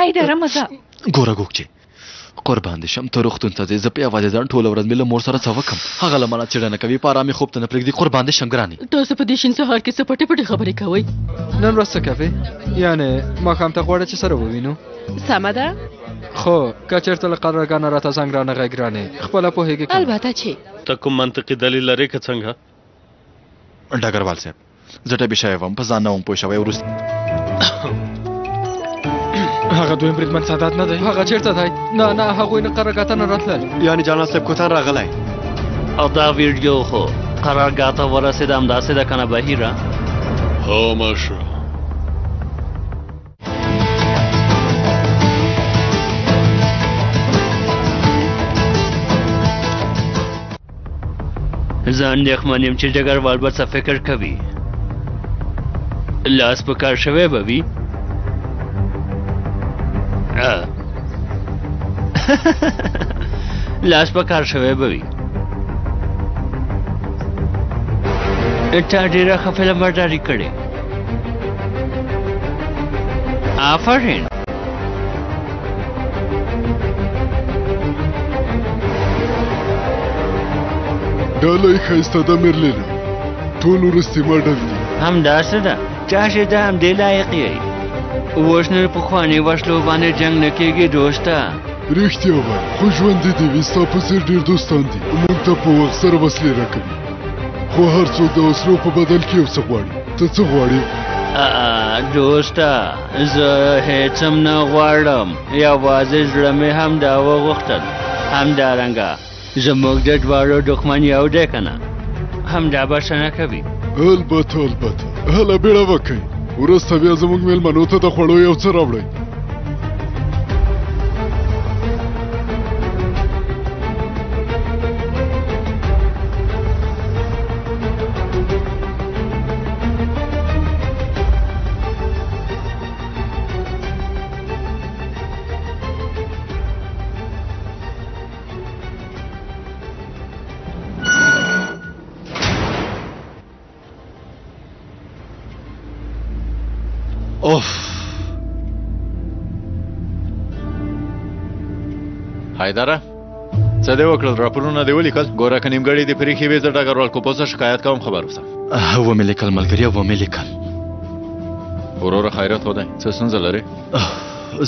هایداره مزه ګوره ګوګچې قربان دې شم ته روغتون ته ځې زه په یوازې ځان ټوله ورځ مې له مور سره څه وکړم هغه له مانه څېړنه کوي په ارامې خوب ته نه پرېږدي قربان دې شم ګرانې تاسو په دې شین سهار کې څه پټې پټې خبرې کوئ نن ورځ څه کوې یعنې ماښام ته غواړې چې سره ووینو سمه ده خو که چېرته له قرارګاه نه راته زنګ رانغی ګرانې خپله پوهېږې که نه؟ البته چې ته کوم منطقي دلیل لرې که څنګه ډګروال صاحب زه ټپې شوی وم په ځان نه وم پوه شوی وروسته هغه دویم بریدمن سادات نه دی هغه چېرته دی نه هغوی نه قرارګاه ته نه راتلل یعنې جانان صاحب کوتن راغلی او دا ویډیو خو قرارګاه ته ورسېده همداسې ده که نه بهیره هو ماشه زه اندېښمن یم چې ډګروال به څه فکر کوي لاس په کار شوی به وي لاس په کار شوی به وي تا ډېره ښه فلم برداري کړې آفرین ډالۍ ښایسته ده میرلینا ټول وروستي ماډل دي همداسې ده تاسې د همدې لایق یې اوس نو پخواني وسلو باندې جنګ نه کېږي دوسته رښتیا وایي خو ژوندي دې وي ستا په څېر ډېر دوستان دي موږ ته په وخت سره وسلې راکوي خو هر څوک د وسلو په بدل کې یو څه غواړي ته څه غواړې دوسته زه هېڅ هم نه غواړم یوازې زړه مې همدا وغوښتل همدارنګه زموږ د دواړو دښمن یو دی که نه همدا بښنه کوي البته هله بیړه وکئ وروسته بیا زموږ میلمنو ته د خوړو یو څه راوړئ حیدره څه دې وکړل راپورونه دې ولیکل ګوره که نیمګړې دې پرېښې وې زه ډګروال کوپوسه شکایت کوم خبر اوسه ومې لیکل ملګريه ومې لیکل وروره خیرت خدای څه ستونزه لرې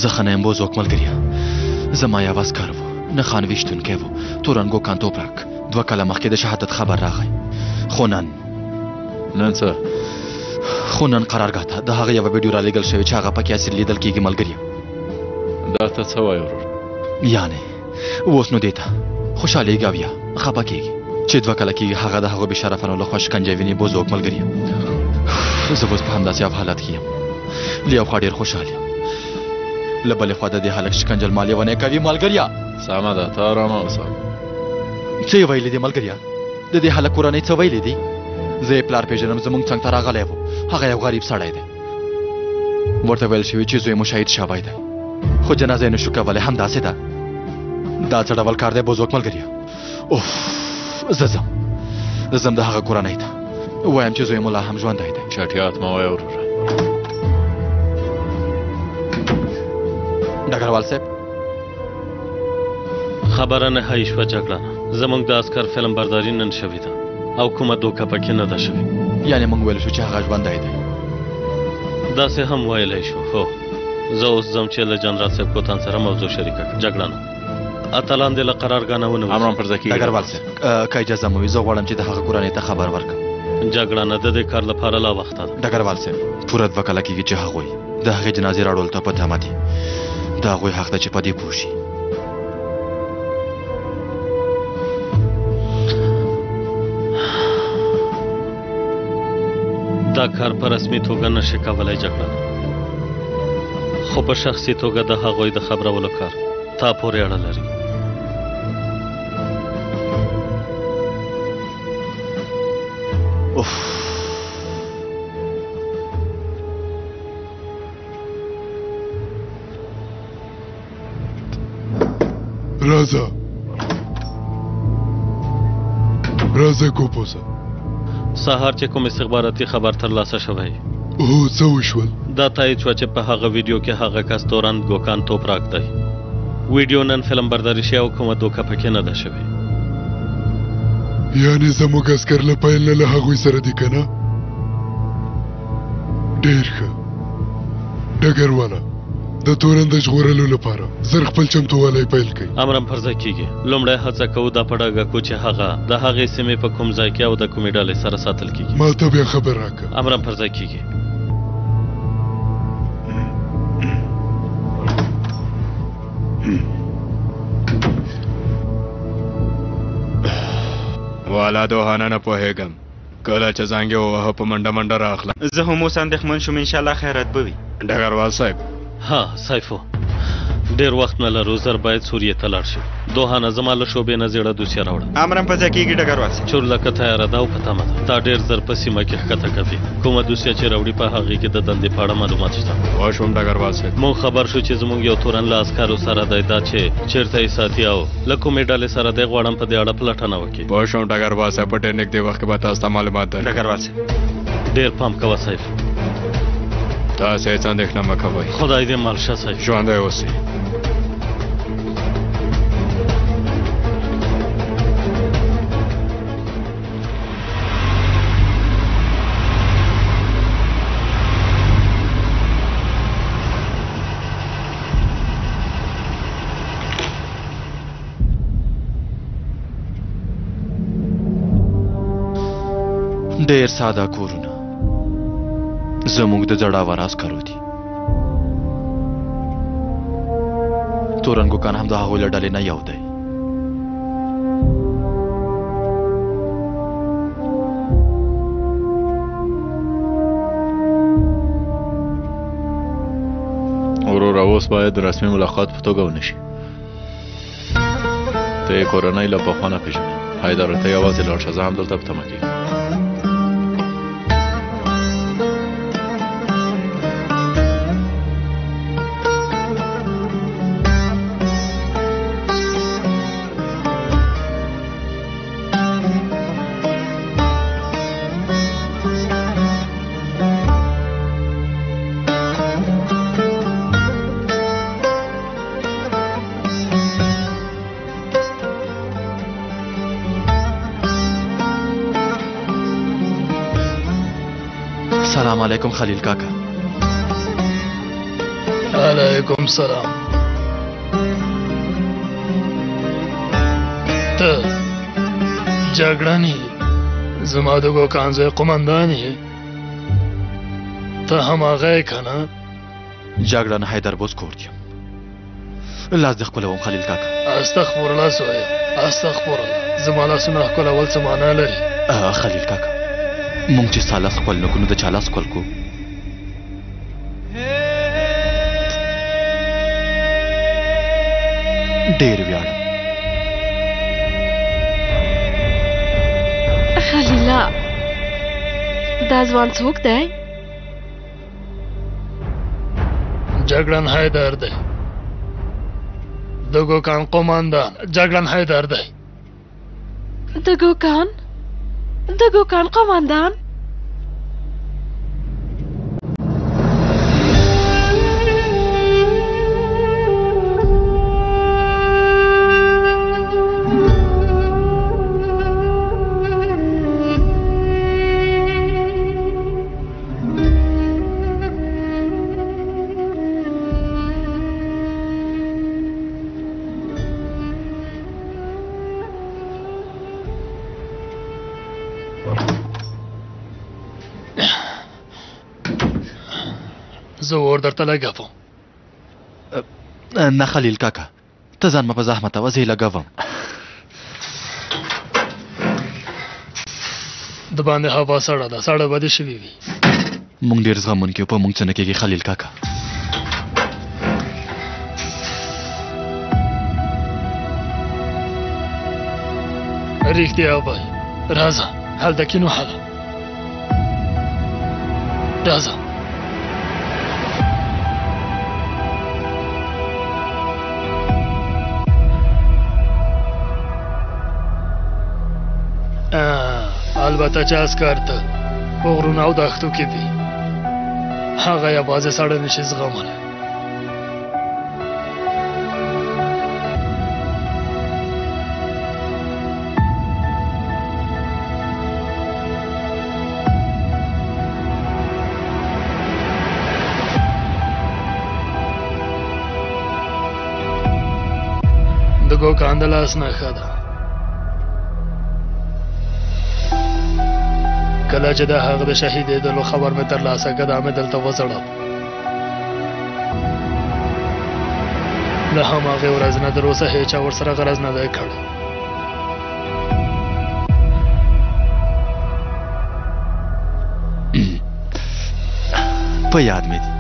زه ښه نه یم بوزوک ملګريه زما یو عسکر و نښان ویشتونکی و تورنګو کانتوپراک 2 کاله مخکې د شهادت خبر راغی خو نن څه خو نن قرارګاه ته د هغه یوه ویډیو رالیږل شوې چې هغه پکې اسیر لیدل کېږي ملګريه دا ته څه وایې ورور یعنې اوس نو دې ته خوشحالېږي او یا خفه کېږي چې 2 کاله کېږي هغه د هغو بېشرفانو له خوا شکنجه ویني بوزوک ملګريه زه اوس په همداسې حالت کې یم له یو خوا ډېر خوشحال یم له بلې خوا د دې هلک شکنجل ما لیونی کوي ملګريه سمه ده ته ارامه اوسه څه یې ویلي دي ملګريه د دې هلک کورنۍ څه ویلي دي زه یې پلار پېژنم زموږ څنګ ته راغلی و هغه یو غریب سړی دی ورته ویل شوي چې زوی مو شهید شوی دی خو جنازه یې نشو کولی همداسې ده دا څه ډول کار دی بوزوک ملګريه اوف زه ځم د هغه کورنۍ ته وایم چې زوی مو لا هم ژوندی دی چټیات مه وایه وروره ډګروال صاحب خبره نهایي شوه جګړه زموږ د عسکر فلم برداري نن شوې ده او کومه دوکه پکې نه ده شوې یعنې موږ ویل شو چې هغه ژوندی دی داسې هم ویلی شو هو زه اوس ځم چې له جنرال صاحب کوتن سره موضوع شریکه کړم جګړه اتلان دې له قرارګاه نه ونیول امران پر ذکي ډګروال صاحب که اجازه مو وي زه غواړم چې د هغه کورنۍ ته خبر ورکړم جګړه د دې کار لپاره لا وخت ده ډګروال صاحب پوره 2 کاله کېږي چې هغوی د هغې جنازې راوړلو ته په تمه دي د هغوی حق ده چې په دې پوه شي دا کار په رسمي توګه نشي کولی جګړه خو په شخصي توګه د هغوی د خبرولو کار تا پورې اړه لري اوف راځه کوپوسه سهار چې کوم استخباراتي خبر ترلاسه شوی هو څه وشول دا تایید شوه چې په هغه ویډیو کې هغه کس تورن ګوکان توپراک دی. ویډیو نن فلم برداري شوی او کومه دوکه پکې نه ده شوې. یعنې زموږ عسکر له پیل نه له هغوی سره دي که نه؟ ډېر ښه. ډګرواله د تورن د ژغورلو لپاره زر خپل چمتووالی پیل کړئ. امرم پر ځای کېږي. لومړی هڅه کوو دا په ډاګه کړو چې هغه د هغې سیمې په کوم ځای کې او د کومې ډلې سره ساتل کېږي. ما ته بیا خبر راکړه. امرم پر ځای کېږي. والا دوهانه نه پوهېږم. کله چې زنګ یې ووهه په منډه منډه راغله. زه هم اوس اندېښمن شوم. انشاءالله خیرات به وي. ډګروال صاحب. ها سیفو، ډېر وخت نه لرو. زر باید سوریې ته لاړ شو. دوهانه زما له شوبې نه زیړه دوسیه راوړه. امرم په ځای کېږي ډګروال صاحب. چورلکه تیاره ده او په تمه ده. تا ډېر زر په سیمه کې ښکته کوي. کومه دوسیه چې راوړي په هغې کې د دندې په اړه معلومات شته. پوه شوم ډګروال صاحب. مونږ خبر شو چې زموږ یو تورن له عسکرو سره دی. دا چې چېرته یې ساتي او له کومې ډلې سره دی، غواړم په دې اړه پلټنه وکړي. پوه شوم ډګروال صاحب. په ډېر نږدې وخت کې به تاسو ته معلومات درکړم. ډګروال صاحب ډېر پام کوه سیف. تاسو هېڅ اندېښنه مه کوئ. خدای دې مل شه سیف. ژوندی اوسئ. ډېر ساده کورونه زموږ د زړاور عسکرو دي. تورن ګوکان هم د هغوی له ډلې نه یو دی. وروره اوس باید رسمي ملاقات په توګه ونشي. ته یې کورنۍ له پخوا نه پېژنې. حیدر ته یوازې لاړ شه. زه هم دلته په تمه کېږم. السلام علیکم خلیل کاکا. علیکم سلام. ته جګړن یې؟ زما د ګوکان ځای قومندان یې؟ ته هماغه یې که نه؟ جګړن حیدر بوزکورد یم. لاس دې ښکلوم خلیل کاکا. استغفرالله سویه، استغفرالله. زما لاسونه ښکلول څه معنا لري؟ خلیل کاکا، مونږ چې ستا لاس ښکل نه کړو نو د چا لاس ښکل کړو؟ ډېر ویاړم. خلیله، دا ځوان څوک دی؟ جګړن حیدر دی، د ګوکان قومندان. جګړن حیدر دی. د ګوکان قومندان؟ زه اور درته لګوم. نه خلیل کاکا، ته ځان مه په زحمت اوه، زه یې لګوم. د باندې هوا سړه ده، سړه به دې شوي وي. مونږ ډېر زغمونکي په مونږ څه نه کېږي خلیل کاکا. رښتیا وایي. راځه هلته کینو هله. راځه. البته چې عسکر ته په غرونو او دښتو کې وي، هغه یوازې سړی نشي زغملی. د ګوکان د لاس نښه ده. کله چې د هغه د شهیدېدلو خبر مې ترلاسه کړ مې دلته وځړل. له هماغې ورځ نه تر اوسه هېچا ورسره غرض نه دی کړی. په یاد مې دي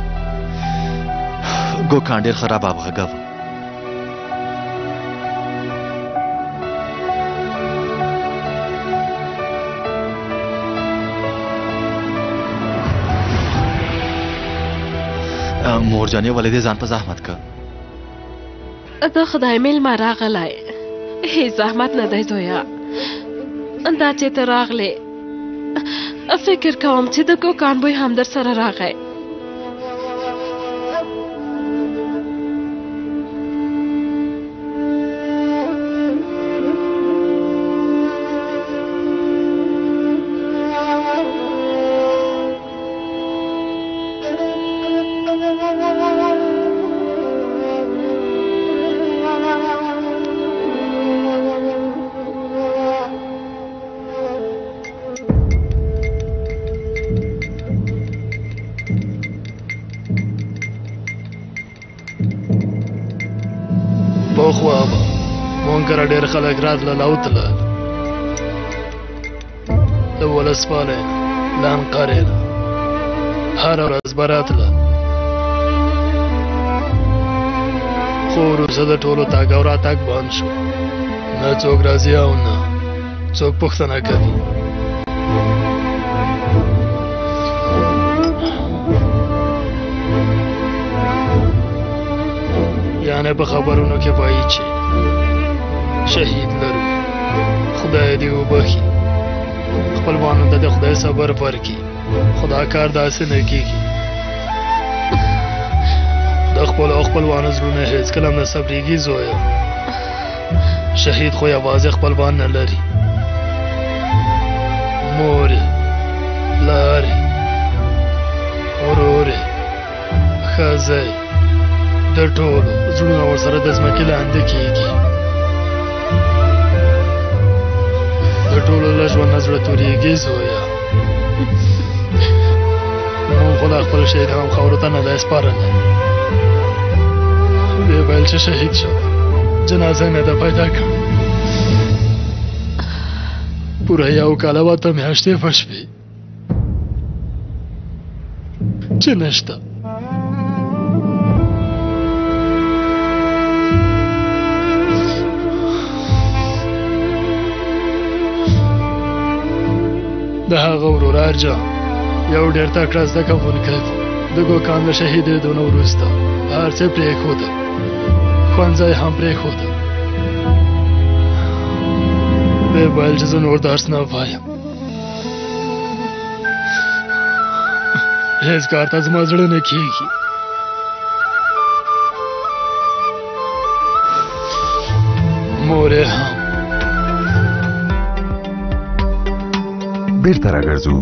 ګوکان ډېر خراب ابغږه و. مورجانې ولې دې ځان په زحمت که؟ د خدای میلمه راغلی. هیڅ زحمت نه دی زویا. دا چې ته راغلې فکر کوم چې د ګوکان بوی هم در سره راغی. پخوا به مونږ کره ډېر خلک راتلل او تلل. د ولسوالۍ نه لنقرې نه هره ورځ به راتلل. خو وروسته د ټولو تګ او راتګ بند شو. نه څوک راځي او نه څوک پوښتنه کوي. یعنې په خبرونو کې وایي چې شهید لرو، خدای دې وبخي، خپلوانو ته د خدای صبر ورکړي. خو دا کار داسې نه کېږي. د خپلو خپلوانو زړونه هېڅکله هم نه صبرېږي زویه. شهید خو یوازې خپلوان نه لري، مورې، پلارې، ورورې، ښځی، د ټولو زړونه ورسره د ځمکې لاندې کېږي. د ټولو له ژوند نه زړه تورېږي زویه. مونږ خو لا خپل شهید هم خاورو ته نه دی سپارلی. ویې ویل چې شهید شو، جنازه مې ده پیدا کړ. پوره یو کال او 8 میاشتې وشوې چې نشته. د هغه ورور ارجان یو ډېر تکړه زده کوونکی دی. د ګوکان د شهیدېدو نه وروسته هر څه پرېښوده، ښوونځی هم پرېښوده. ویې ویل چې زه نور درس نه وایم. هېڅ کار ته زما زړه نه کېږي. مورې هم. بیرته راګرځو.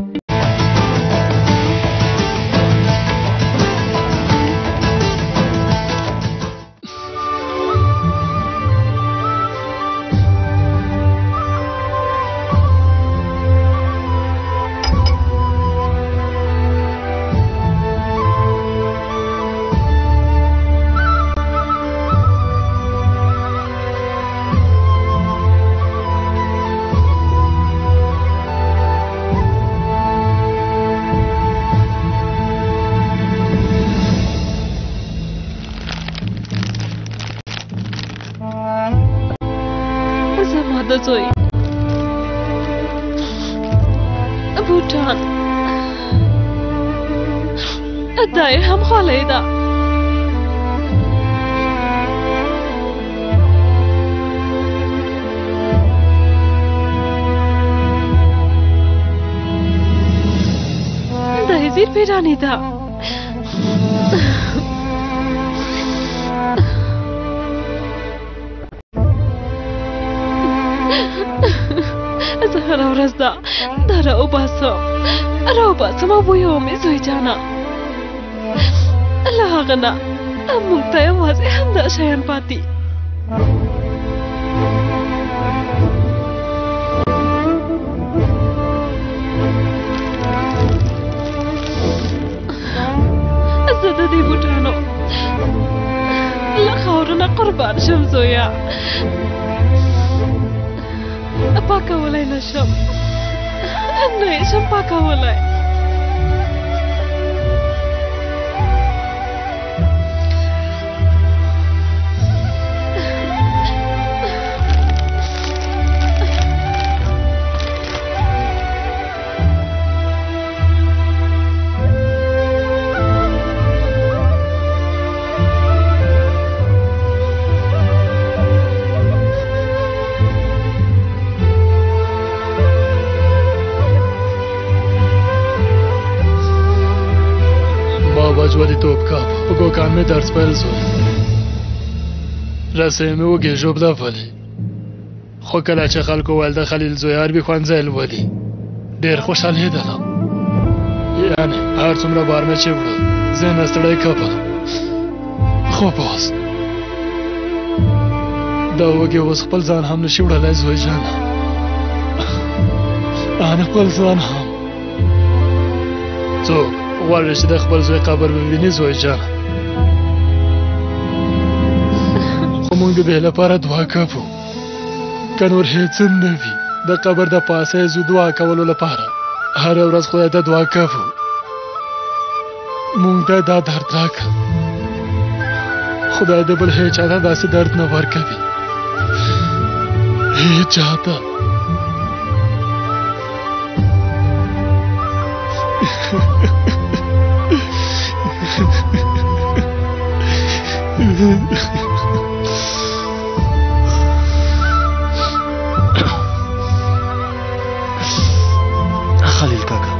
د زوی بوټان دا یې هم خولۍ ده. دا یې زیر پیرانې ده. ورځ ده دا راوباسم او ویومې زوی جانه له هغه نه موږ ته یوازې همدا شیان پاتې زه د دې بوټانو له خاورو نه قربان شم زویه پاکولی نشم نه یې شم پاکولی توپ کاپ په ګوکان مې درس پیل شو رسۍ مې وږې ژوبله ولې خو کله چې خلکو ویل د خلیل زوی عربي ښوونځی لولي ډېر خوشحالېدلم یعنې هر څومره بار مې چې وړه ذهن مې ستړی کپه خو بس دا وږې اوس خپل ځان هم نشي وړلی زوی جانه ان خپل ځان هم څوک غواړي چې د خپل زوی قبر وویني زوی جانه خو موږ د دې لپاره دعا کوو که نور هېڅ نه وي د قبر د پاسه زو دعا کولو لپاره هره ورځ خدای ته دعا کوو موږ ته دا درد راکړه خدای دې بل هېچا ته داسې درد نه ورکوي هېچا ته خلیل کاکا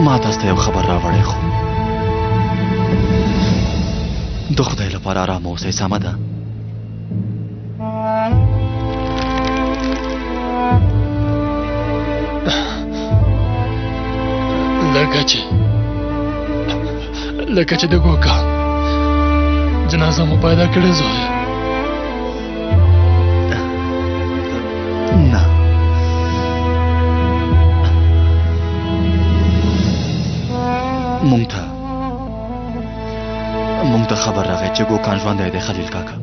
ما تاسو ته یو خبر راوړی خو د خدای لپاره آرام اوسئ سمه ده لکه چې د ګوکان جنازه مو پیدا کړې زوی نه مونږ ته خبر راغی چې ګوکان ژوندی دی خلیل کاکا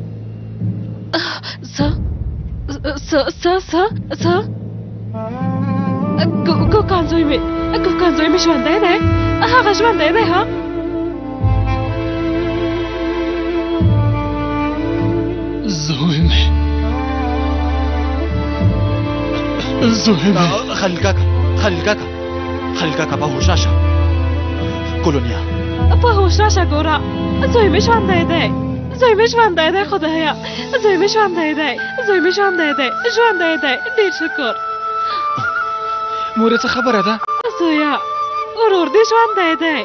ګوکان زوی مې ژوندی دی هغه ژوندی دی ها زوی مې خلیل کاکا په هوش راشه کولونیا په هوش راشه ګوره زوی مې ژوندی دی خدایا زوی مې ژوندی دی ډېر شکر مورې څه خبره ده زویا ورور دې ژوندی دی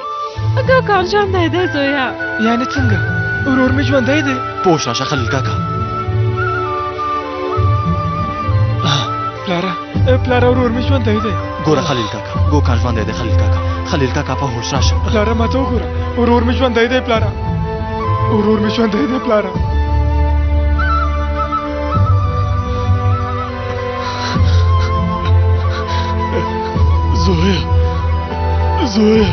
ګوکان ژوندی دی زویا یعنې څنګه ورور مې ژوندی دی په هوش راشه خلیل کاکا پلاره ورور مې ژوندی دی ګوره خلیل کاکا ګوکان ژوندی دی خلیل کاکا په هوش راشه پلاره ما ته وګوره ورور مې ژوندی دی پلاره زویا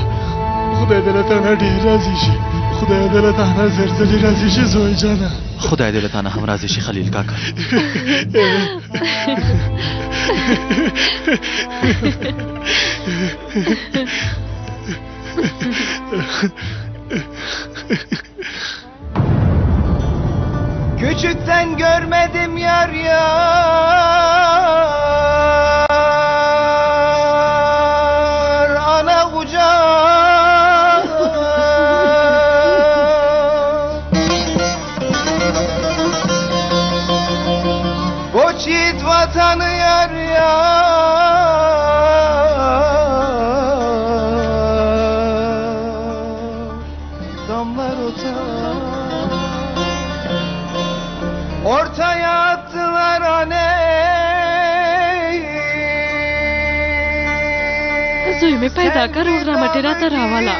خدای دې له تانه ډېر راضي شي خدای دې له تانه زرزلي راضي شي زوی جانه خدای دې له تانه هم راضي شي خلیل کاکا Küçükten görmedim yar ana kucağı Koç yiğit vatanı yar damlar otar Ortaya attılar زوی مې پیدا کړ او غرامټې راته راواله.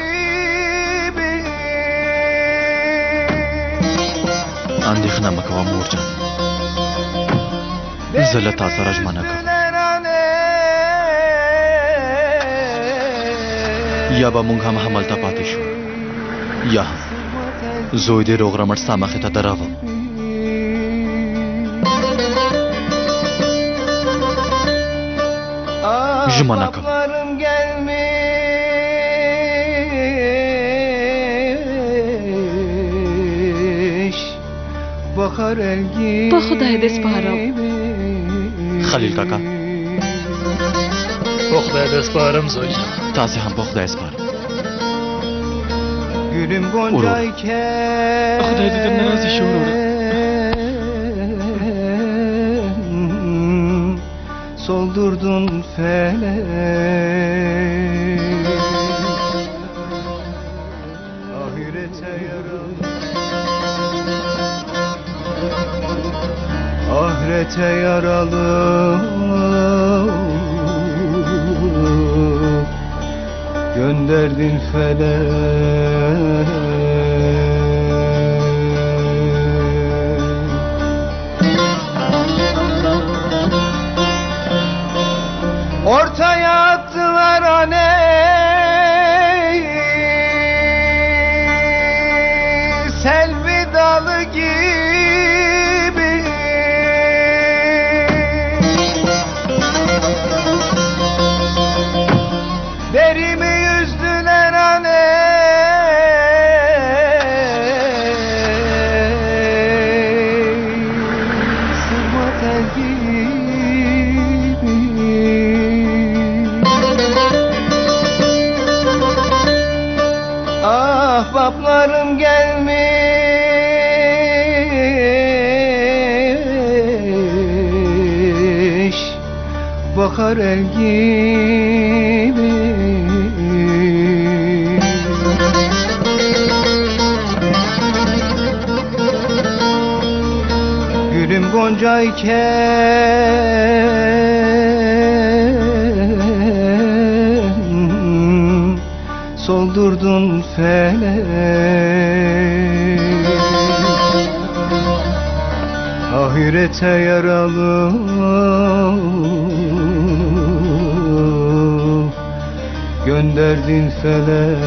اندېښنه مه کوه مورجان، زه له تا سره ژمنه کوم، یا به موږ هم همالته پاتې شو یا هم زوی دې روغ رمټ ستا مخې ته دراوم. ژمنه کوم. په خدای دې سپارم. خلیل کاکا په خدای دې سپارم زوی جان. تاسې هم په خدای سپارم. Gülüm goncayken خدای دې درنه راضي شي وروره. Soldurdun felek Ahirete yaralı Ahirete yaralı Gönderdin felek Ortaya attılar Selvi dalı gibi Derimi yüzdüler Sırma tel gibi Ahbaplarım gelmiş Bakar el gibi Gülüm goncayken Soldurdun felek Ahirete yaralı Gönderdin felek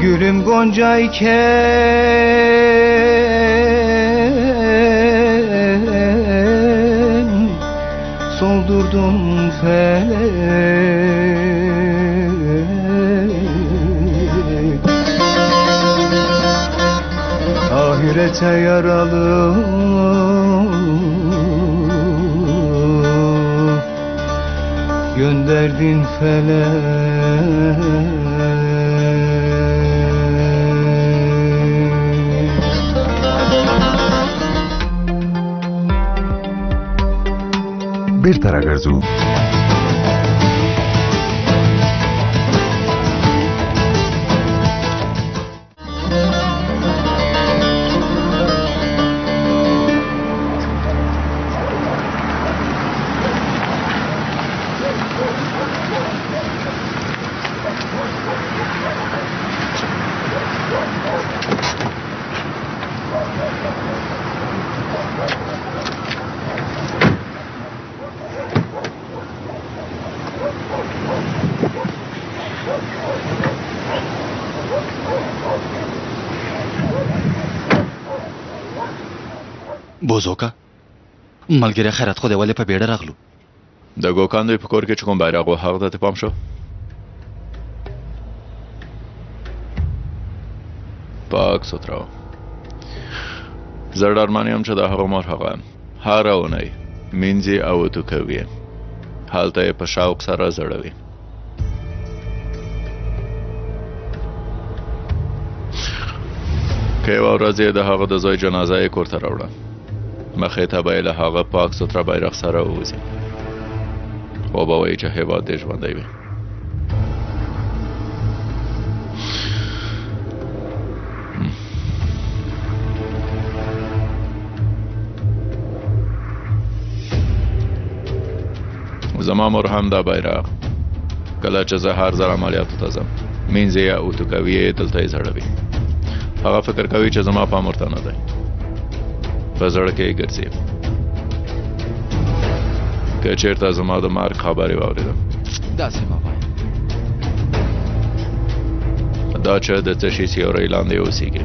Gülüm goncayken Soldurdun felek Ahirete yaralı Gönderdin felek بیرته راګرځو. بوزوکا ملګری خیرات خو دې ولې په بیړه راغلو؟ د ګوکان دوی په کور کې چې کوم بیرغ و هغه ته پام شو؟ پاک سترا و زه ډارمان یم چې د هغه مور هغه هره اونۍ مینځي او تو کوي هلته یې په شوق سره زړوي که یوه ورځ یې د هغه د زوی جنازه یې کور ته راوړه مخې ته به یې له هغه پاک ستره بیرغ سره ووځي خو به وایي چې هېواد دې ژوندی وي زما مور هم دا بیرغ کله چې زه هر ځل عملیاتو ته ځم مینځي یا اوتو کوي یې دلته یې زړوي هغه فکر کوي چې زما پام ورته نه دی په زړه کې یې ګرځي که چېرته زما د مرګ خبرې واورېدم داسې مه وایه دا چې د څه شي سیوری لاندې اوسېږي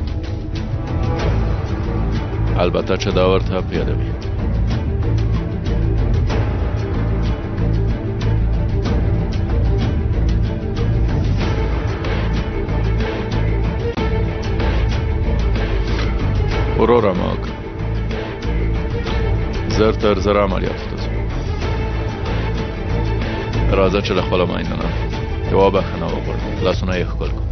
البته چې دا ورته پیاده وي وروره موږ زر تر زر عملیاتو ته ځو راځه چې له خپله ماینه نه یوه بښنه وغواړو لاسونه یې ښکل کړو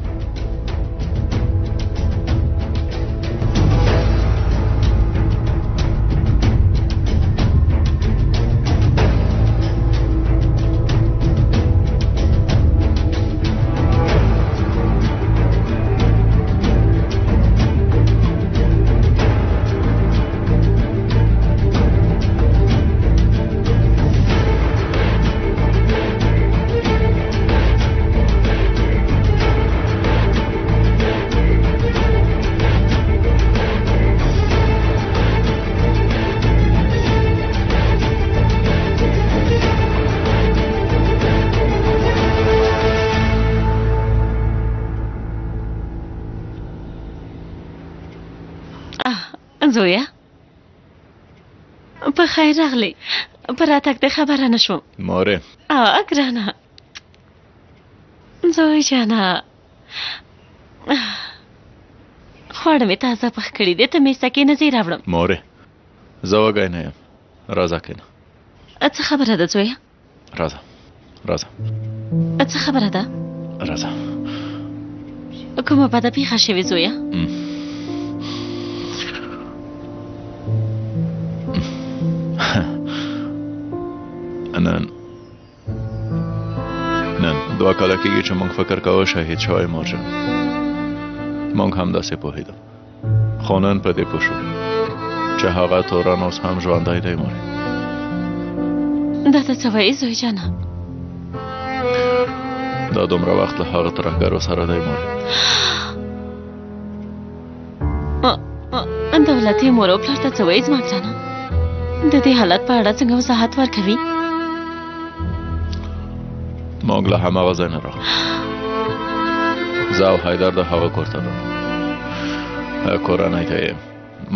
زویا په خیر راغلی په راتګ د خبره نه شوم مورې ګرانه زوی جانه خواړه مې تازه پخ کړي دي ته مې سکې نه ځای راوړم مورې زه وږی نه یم راځه کښېنه څه خبره ده زویا راځه راځه څه خبره ده راځه کومه بده پیښه شوې زویا نن 2 کاله کېږي چې موږ فکر کوو شهید شوی مورجن موږ هم داسې پوهېدو خو نن په دې پوه شو چې هغه تورن اوس هم ژوندی دی مورې دا ته څه وایې زوی جانه دا دومره وخت له هغه ترهګرو سره دی مورې دولتي مور او پلار ته څه وایې زما ګرانه د دې حالت په اړه څنګه وضاحت ورکوي موږ له هماغه ځای نه راغلو زه او حیدر د هغه کور ته راغلو کورنۍ ته یې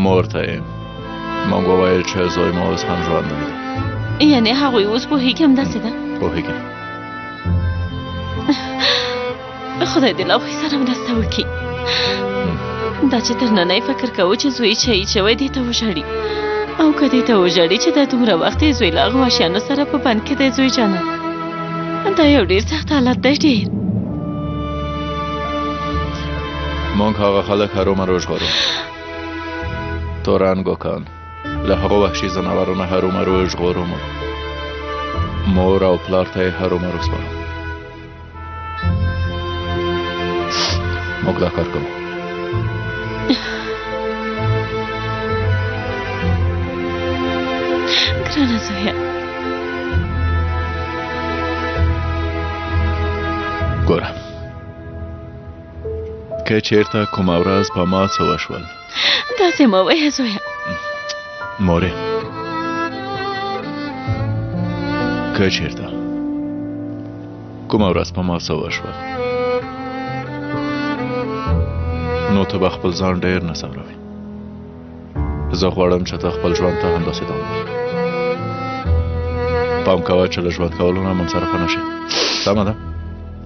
مور ته یې موږ وویل چې زوی مو اوس هم ژوندی دی یعنې هغوی اوس پوهېږي همداسې ده پوهېږي خدای دې له هغوی سره مرسته وکړي دا چې تر ننه فکر کوو چې زوی شهید شوی دې ته وژاړي او که دې ته وژاړي چې دا دومره وخت یې زوی له هغو وحشیانو سره په بند کې دی زوی جانه دا یو ډېر سخت حالت دی ډېر موږ هغه خلک هرومرو ژغورو تورن ګوکان له هغو وحشي ځناورو نه هرومرو ژغورو مور او پلار ته یې هرومرو سپارو موږ دا کار کوو ګرانه زویه ګوره که چېرته کومه ورځ په ما څه وشول داسې مه وایه زویه مورې که چېرته کومه ورځ په ما څه وشول نو ته به خپل ځان ډېر نه ځوروې زه غواړم چې ته خپل ژوند ته همداسې دوام ورکړې پام کوه چې له ژوند کولو نه منصرفه نه شې سمه ده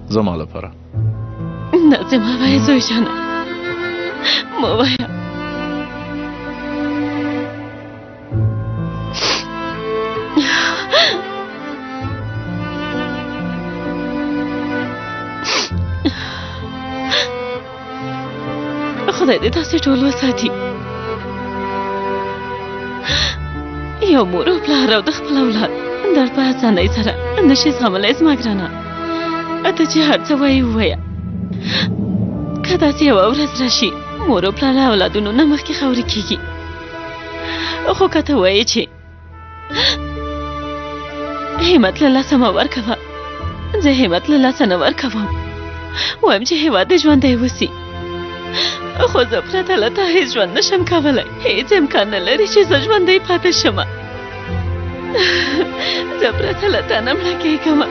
زما لپاره داسې مه وایه زوی جانه مه وایه خدای دې تاسې ټول وساتي یو مور او پلار او د خپل اولاد درد په اسانۍ سره نشي زغملی زما ګرانه ته چې هر څه وایې ووایه که داسې یوه ورځ راشي مور او پلار له اولادونو نه مخکې خاورې کېږي خو که ته وایې چې همت له لاسه مه ورکوه زه همت له لاسه نه ورکوم وایم چې هېواد دې ژوندی وسي خو زه پرته له تا هېڅ ژوند نشم کولی هېڅ امکان نه لري چې زه ژوندی پاتې شمه زه پرته له تا نه مړه کېږمه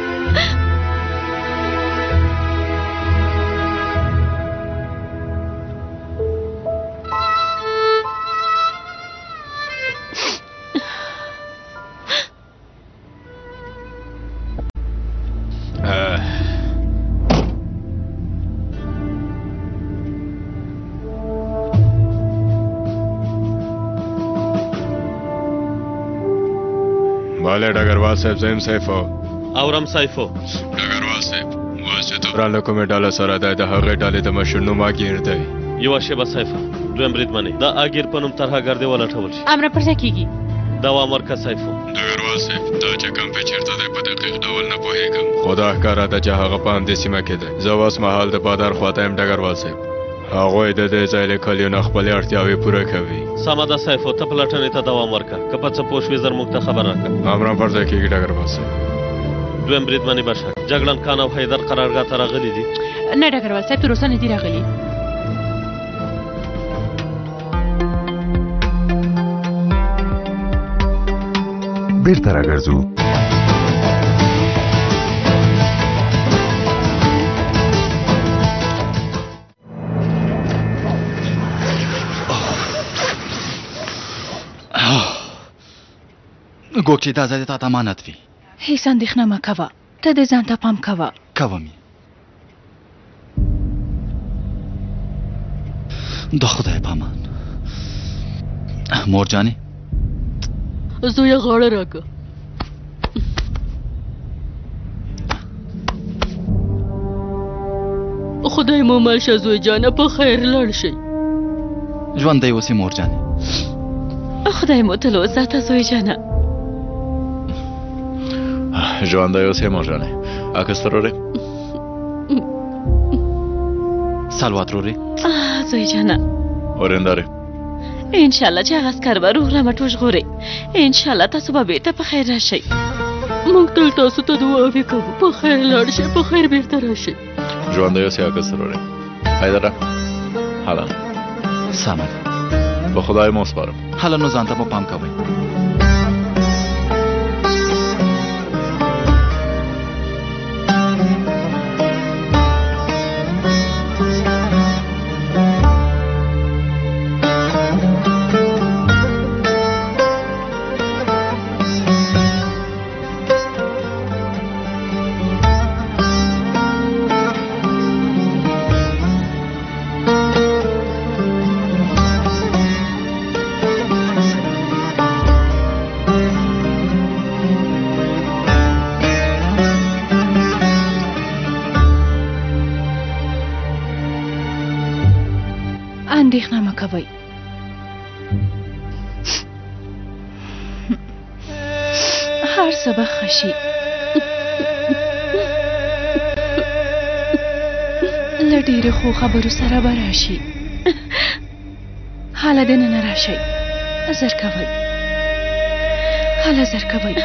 بالے ڈگروال صاحب زیم سیفو اورم سیفو ډګروال صاحب واسه ته را لکه ډاله سره د هغه ډالې د مشرنو ما گیر دی یو شیبه سیفه دویم بریدمنې دا اگیر په نوم ترهګر دی ولټول شي امر پر ځای کېږي دا مرکز سیفو ډګروال صاحب دا چې کوم په چیرته دی په دقیق ډول نه پوهېږم خدا ښکاره ده چې هغه په همدې سیمه کې دی زه اوس مهال د بادار خواته یم ډګروال صاحب هغوی د دې ځای له کلیو نه خپلې اړتیاوې پوره کوي سمه ده سیفو ته پلټنې ته دوام ورکړه که په څه پوه شوې زر موږ ته خبر راکړه امرم پر ځای کېږي ډګروال صاحب دویم بریدمنې بشک جګړن خان او حیدر قرارګاه ته راغلي دي نه ډګروال صاحب تر اوسه نه دي راغلي بیرته راګرځو ګوګچې دا ځای د تا ته امانت وي هیڅ اندېښنه مه کوه ته دې ځان ته پام کوه کوم یې د خدای په امان مور جانې زویه غاړه راکړه خدای مو مل شه زوی جانه په خیر لاړ شئ ژوندی اوسې مور جانې خدای مو تل وساته زوی جانه ژوندی اوسې مور جانې عکس ترورې سلوات رورې زوی جانه اورندارې انشاءالله چې هغه عسکر به روغ رمټ وژغورې انشاءالله تاسو به بېرته په خیر راشئ موږ تل تاسو ته دعاوې کوو په خیر لاړ شئ په خیر بېرته راشئ ژوندی اوسې عکس ترورې حیدره حالا سمه ده په خدای مو سپارم هله نو ځان ته مو پام کوئ اندېښنه مه کوئ هر څه به ښه شي له ډېرې ښو خبرو سره به راشي هله دننه راشئ زر کوئ هله زر کوئ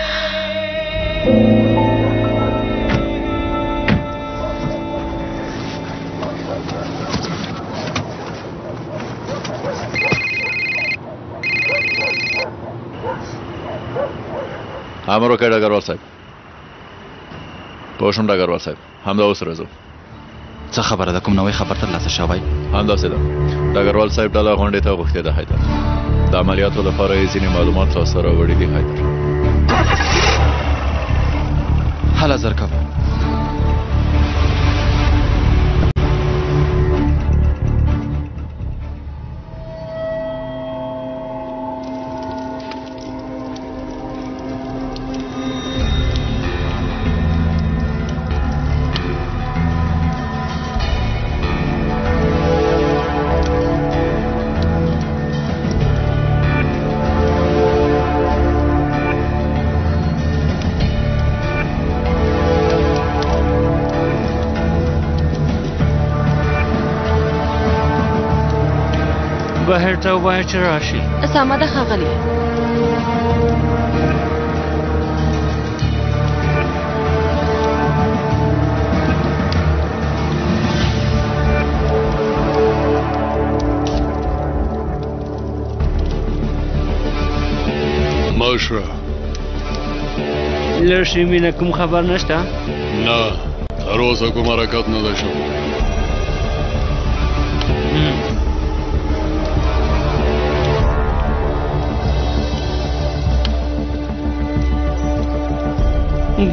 امر وکړه ډګروال صاحب پوه شوم ډګروال صاحب همدا اوس راځو څه خبره ده کوم نوی خبر ترلاسه شوی همداسې ده ډګروال صاحب ډله غونډې ته غوښتې ده حیدر د عملیاتو لپاره یې ځینې معلومات راسره راوړي دي حیدر هله زر کوئ بهر ته ووایه چې راشي سمه ده ښاغلی راشه لږ مینه کوم خبر نشته نه تر اوسه کوم حرکت نه ده شوی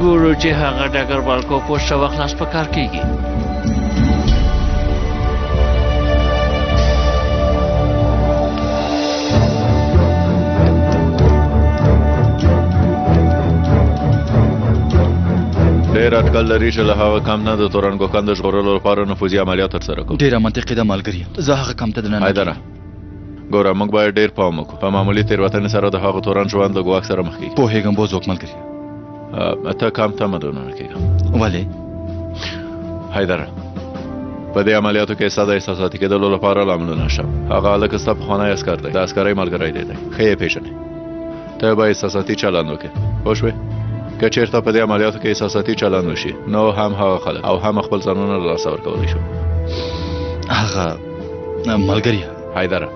ګورو چې هغه ډګروال کو پوسټ خلاص په کار کیږي ډېر اټکل لري چې له هغه کم نه د تورن ګوکان د ژغورلو لپاره نفوذي عملیات ترسره کوو ډېره منطقي ده ملګري زه هغه کم ته دننه حیدره ګوره موږ باید ډېر پام وکړو په معمولي تېروتنې سره د هغه تورن ژوند له ګواښ سره مخ کېږي پوهېږم بوزوک ملګري ته کم تمه دننه کېږه ولې حیدره په دې عملیاتو کې ساده احساساتي کېدلو لپاره لاملونه شته هغه هلک ستا پخوانی عسکر دی د عسکرۍ ملګری دی ښه یې پېژنې ته به احساساتي چلند وکړې پوه شوې که چېرته په دې عملیاتو کې احساساتي چلند وشي نو هم هغه خلک او هم خپل ځانونه له لاسه ورکولی شو هغه ملګري حیدره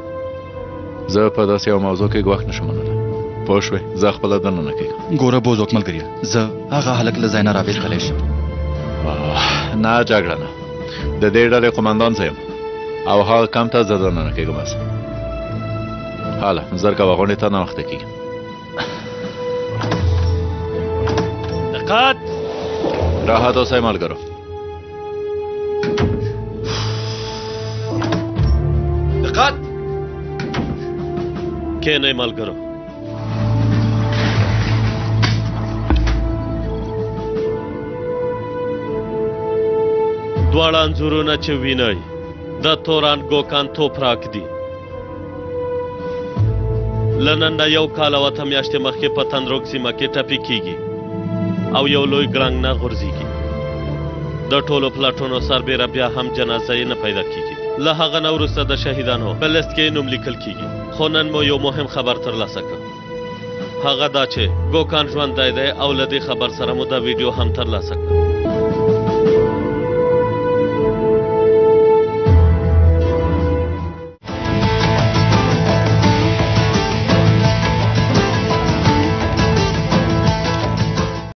زه په داسې یو موضوع کې ګواښ نشم منلی پوه شوې زه خپله دننه کېږم ګوره بوزوک ملګري زه هغه هلک له ځای نه راویستلی شم نه جګړه نه د دې ډلې قمندان زه یم او هغه کم ته زه دننه کېږم بس هله زر کوه غونډې ته ناوخته کېږم دقت راحت اوسئ ملګرو دقت کښېنئ ملګرو دواړه انځورونه چې وینئ د توران ګوکان توپراک دي له نن نه 1 کال او 8 میاشتې مخکې په تندروک سیمه کې ټپي کیږي او یو لوی ګړنګ نه غورځېږي د ټولو پلاټونو سربیره بیا هم جنازه یې نه پیدا کیږي له هغه نه وروسته د شهیدانو په لیست کې نوم لیکل کیږي خو نن مو یو مهم خبر ترلاسه کړ هغه دا چې ګوکان ژوندی دی او له دې خبر سره مو دا ویډیو هم ترلاسه کړ